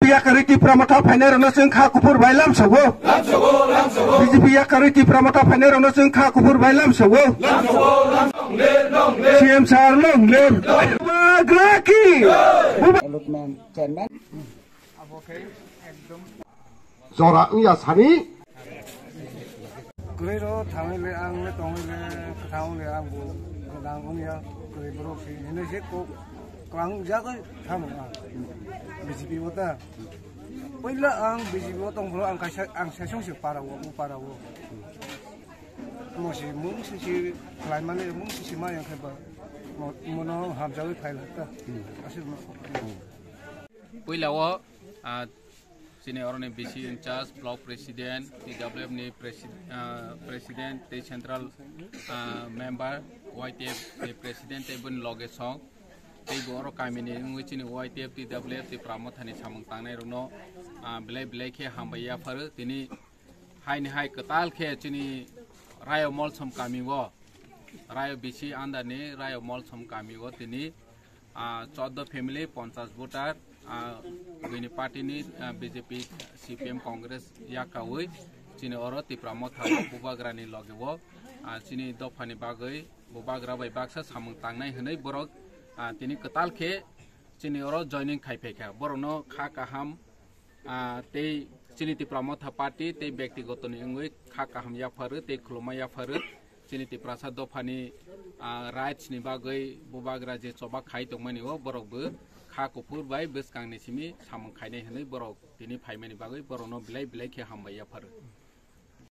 BJP yakarwi Tipra motha phainai rokno जों kha kufur bai lamsago BJP yakarwi Tipra motha phainai rokno जों kha kufur bai lamsago CM sar longler graki development chairman jora ya sani Kulo thangile ang le tongile khaung le ang bu dang ong ya kuri bro ki ne je ko kang ja ko tham ang BJP mota पहिला ang BJP mota ngro ang sesong si para wo mo si mung si klaiman le mung si ma yang khaba mo no ham jawi phaila ta asil mo पहिला wo sini orang ni BC in charge block president TWF ni president the central member YTF the president pun loge song the goro kami ni which ni YTF TWF the mothani samang tangnai rono belai ke hambaya faru tini hai ni hai ketal ke chini rayo molsom kami wo rayo BC anda ni rayo molsom kami wo tini 14 family 50 voter Gini parti ni BJP CPM Congress yakarwi chini oro Tipra motha bubagra ni loge wo chini dofani bagai bubagra bai baksa samung tangnai hnai borok tini ketal khe chini oro joining khaiphaikha borono kha kaham tei chini Tipra motha party tei byaktigoto ni ngui kha kaham yafaru tei khuluma yafaru chini Tipra sa dofani rights ni bagai bubagra je choba khai tongmani wo borokbo kha kufur bai beskang ni simi samang khainai hnai borok tini phaimani bagai borono bilai ke hambai yafaru